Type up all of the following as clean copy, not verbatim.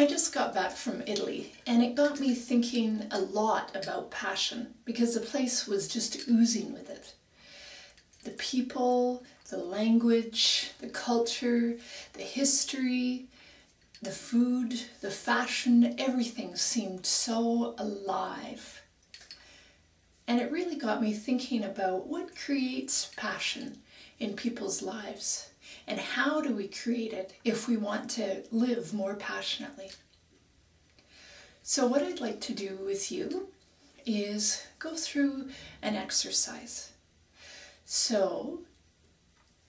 I just got back from Italy, and it got me thinking a lot about passion because the place was just oozing with it. The people, the language, the culture, the history, the food, the fashion, everything seemed so alive. And it really got me thinking about what creates passion in people's lives, and how do we create it if we want to live more passionately. So what I'd like to do with you is go through an exercise. So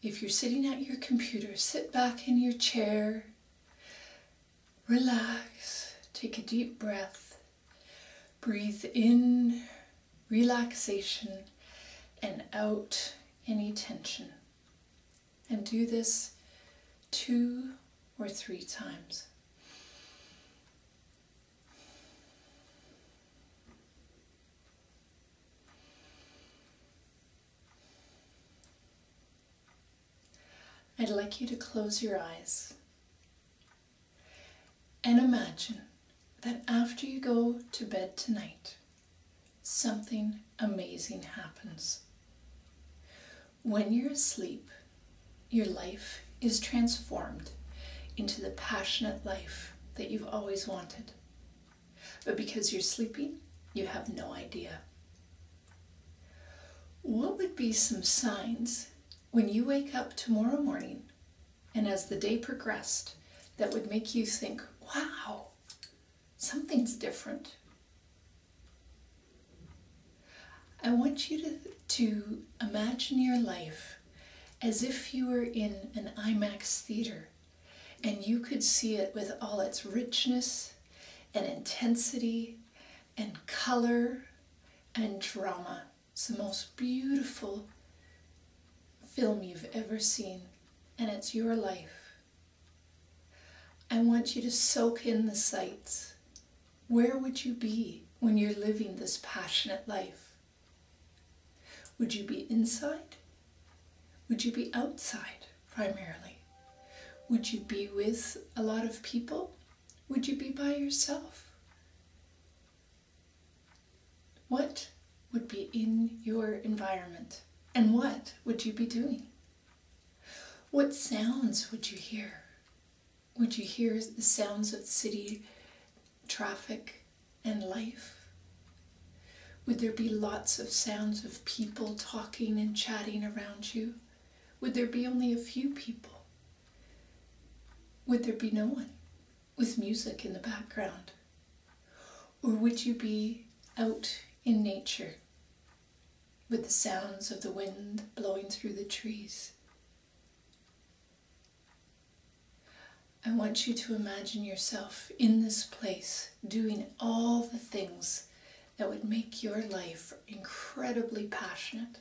if you're sitting at your computer, sit back in your chair, relax, take a deep breath, breathe in relaxation and out any tension. And do this 2 or 3 times. I'd like you to close your eyes and imagine that after you go to bed tonight, something amazing happens. When you're asleep, your life is transformed into the passionate life that you've always wanted. But because you're sleeping, you have no idea. What would be some signs when you wake up tomorrow morning and as the day progressed that would make you think, wow, something's different? I want you to imagine your life as if you were in an IMAX theater and you could see it with all its richness and intensity and color and drama. It's the most beautiful film you've ever seen, and it's your life. I want you to soak in the sights. Where would you be when you're living this passionate life? Would you be inside? Would you be outside primarily? Would you be with a lot of people? Would you be by yourself? What would be in your environment? And what would you be doing? What sounds would you hear? Would you hear the sounds of city traffic and life? Would there be lots of sounds of people talking and chatting around you? Would there be only a few people? Would there be no one with music in the background? Or would you be out in nature with the sounds of the wind blowing through the trees? I want you to imagine yourself in this place doing all the things that would make your life incredibly passionate.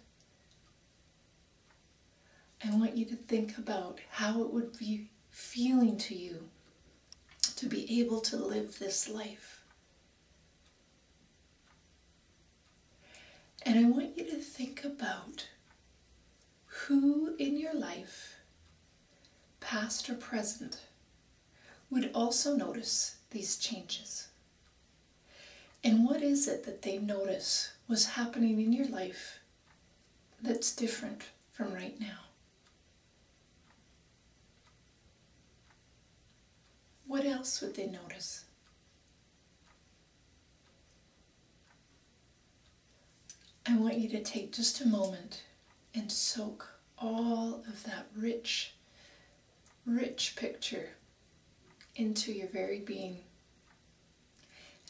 I want you to think about how it would be feeling to you to be able to live this life. And I want you to think about who in your life, past or present, would also notice these changes. And what is it that they notice was happening in your life that's different from right now? What else would they notice? I want you to take just a moment and soak all of that rich, rich picture into your very being.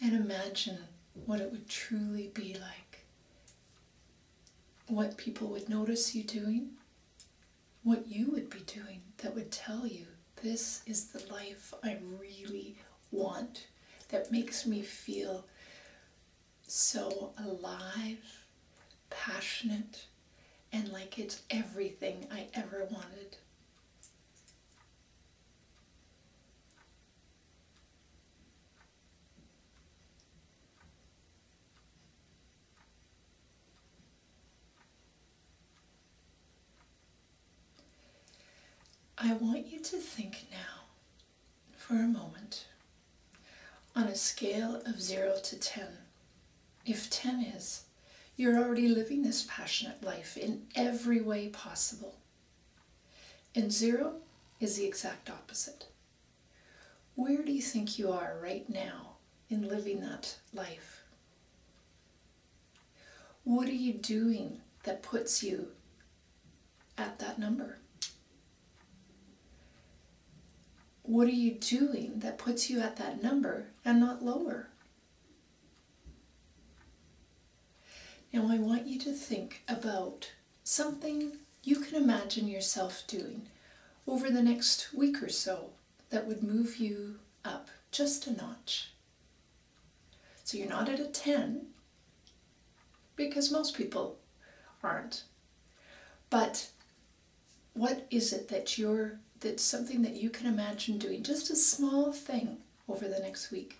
And imagine what it would truly be like. What people would notice you doing. What you would be doing that would tell you, this is the life I really want, that makes me feel so alive, passionate, and like it's everything I ever wanted. I want you to think now, for a moment, on a scale of 0 to 10, if 10 is, you're already living this passionate life in every way possible, and 0 is the exact opposite. Where do you think you are right now in living that life? What are you doing that puts you at that number? What are you doing that puts you at that number and not lower? Now I want you to think about something you can imagine yourself doing over the next week or so that would move you up just a notch. So you're not at a 10, because most people aren't. But what is it that's something that you can imagine doing, just a small thing over the next week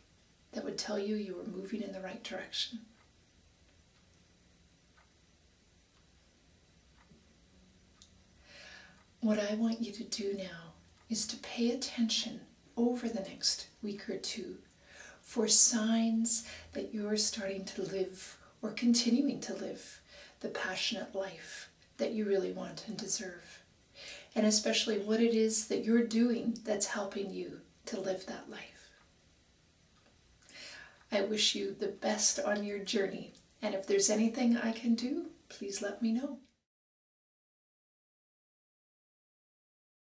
that would tell you you were moving in the right direction? What I want you to do now is to pay attention over the next week or two for signs that you're starting to live or continuing to live the passionate life that you really want and deserve. And especially what it is that you're doing that's helping you to live that life. I wish you the best on your journey, and if there's anything I can do, please let me know.